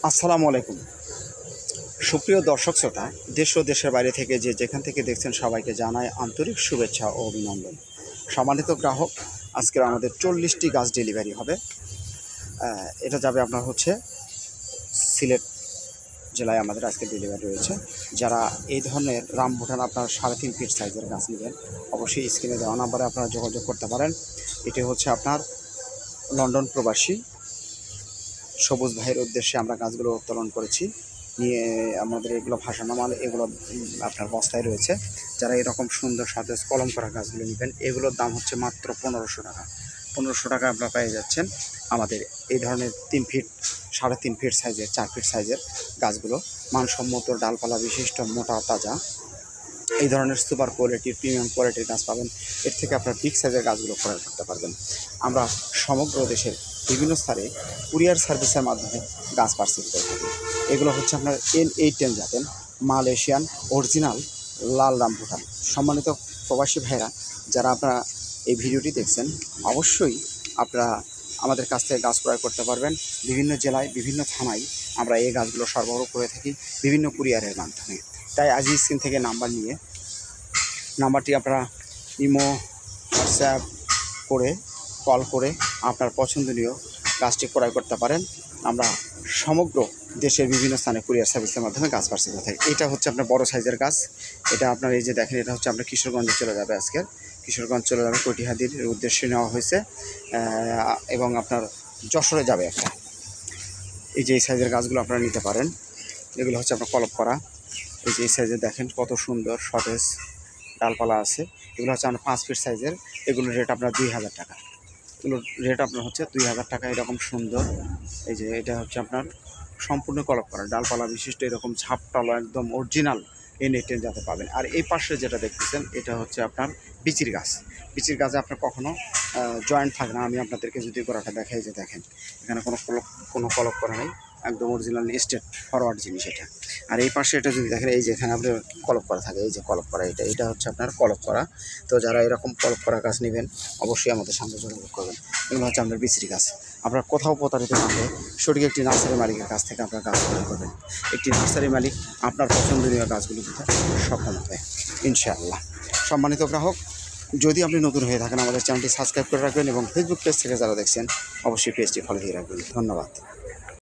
আসসালামু আলাইকুম। সুপ্রিয় দর্শক শ্রোতা, দেশ ও দেশের বাইরে থেকে যেখান থেকে দেখছেন সবাইকে জানায় আন্তরিক শুভেচ্ছা ও অভিনন্দন। সম্মানিত গ্রাহক, আজকের আমাদের 40টি গাছ ডেলিভারি হবে। এটা যাবে আপনার হচ্ছে সিলেট জেলায় আমাদের আজকে ডেলিভারি রয়েছে। যারা এই ধরনের রামবুটান আপনার 3.5 ফিট সাইজের গাছ নেবেন, অবশ্যই স্ক্রিনে দেওয়া নাম্বারে আপনারা যোগাযোগ করতে পারেন। এটি হচ্ছে আপনার লন্ডন প্রবাসী সবুজ ভাইয়ের উদ্দেশ্যে আমরা গাছগুলো উত্তোলন করেছি। নিয়ে আমাদের এগুলো ভাসানো মাল, এগুলো আপনার বস্তায় রয়েছে। যারা এরকম সুন্দর সতেজ কলম করা গাছগুলো নেবেন, এগুলোর দাম হচ্ছে মাত্র 1500 টাকা। 1500 টাকা আপনারা পেয়ে যাচ্ছেন আমাদের এই ধরনের 3 ফিট 3.5 ফিট সাইজের 4 ফিট সাইজের গাছগুলো। মানসম্মত ডালপালা বিশিষ্ট মোটা তাজা এই ধরনের সুপার কোয়ালিটির প্রিমিয়াম কোয়ালিটির গাছ পাবেন। এর থেকে আপনার বিগ সাইজের গাছগুলো ক্রয় করতে পারবেন। আমরা সমগ্র দেশের বিভিন্ন স্থানে কুরিয়ার সার্ভিসের মাধ্যমে গাছ পার্সেল করে থাকি। এগুলো হচ্ছে আপনার N810 জাতের মালয়েশিয়ান অরিজিনাল লাল রামবুটান। সম্মানিত প্রবাসী ভাইরা, যারা আপনারা এই ভিডিওটি দেখছেন, অবশ্যই আপনারা আমাদের কাছ থেকে গাছ ক্রয় করতে পারবেন। বিভিন্ন জেলায় বিভিন্ন থানায় আমরা এই গাছগুলো সরবরাহ করে থাকি বিভিন্ন কুরিয়ারের মাধ্যমে। তাই আজ স্ক্রিন থেকে নাম্বারটি আপনারা ইমো, হোয়াটসঅ্যাপ করে কল করে আপনার পছন্দনীয় গাছটি ক্রয় করতে পারেন। আমরা সমগ্র দেশের বিভিন্ন স্থানে কুরিয়ার সার্ভিসের মাধ্যমে গাছ পার্সেল করে থাকি। এটা হচ্ছে আপনার বড় সাইজের গাছ। এটা আপনার এই যে দেখেন, এটা হচ্ছে আপনার কিশোরগঞ্জে চলে যাবে। আজকের কিশোরগঞ্জ চলে যাবে, কটিহাদির উদ্দেশ্যে নেওয়া হয়েছে এবং আপনার যশোরে যাবে একটা। এই যে এই সাইজের গাছগুলো আপনারা নিতে পারেন। এগুলো হচ্ছে আপনার কলপ করা। এই যে এই সাইজে দেখেন কত সুন্দর সতেজ ডালপালা আছে। এগুলো হচ্ছে আপনার 5 ফিট সাইজের। এগুলোর রেট আপনার 2000 টাকা। এগুলোর রেট আপনার হচ্ছে 2000 টাকা। এরকম সুন্দর, এই যে এটা হচ্ছে আপনার সম্পূর্ণ কলপ করা ডালপালা বিশিষ্ট এরকম ঝাপটালো একদম অরিজিনাল N810 যাতে পাবেন। আর এই পাশে যেটা দেখতেছেন, এটা হচ্ছে আপনার বিচির গাছ। বিচির গাছে আপনার কখনো জয়েন্ট থাকে না। আমি আপনাদেরকে যদি গোড়াটা দেখাই, যে দেখেন এখানে কোনো কলপ করা নেই, একদম অরিজিনাল স্টেট ফরওয়ার্ড জিনিস এটা। আর এই পাশে এটা যদি দেখেন, এই যে এখানে আপনার কলপ করা থাকে, এই যে কলপ করা, এটা হচ্ছে আপনার কলপ করা। তো যারা এরকম কলপ করা গাছ নেবেন, অবশ্যই আমাদের সামনে যোগাযোগ করবেন। এগুলো হচ্ছে আপনার বিচরি গাছ। আপনার কোথাও প্রতারিত না হয়ে সঠিক একটি নার্সারি মালিকের কাছ থেকে আপনার গাছ ক্রয় করবেন। একটি নার্সারি মালিক আপনার পছন্দনীয় গাছগুলো দিতে সক্ষম হবে ইনশাআল্লাহ। সম্মানিত গ্রাহক, যদি আপনি নতুন হয়ে থাকেন, আমাদের চ্যানেলটি সাবস্ক্রাইব করে রাখবেন এবং ফেসবুক পেজ থেকে যারা দেখছেন, অবশ্যই পেজটি ফলো দিয়ে রাখবেন। ধন্যবাদ।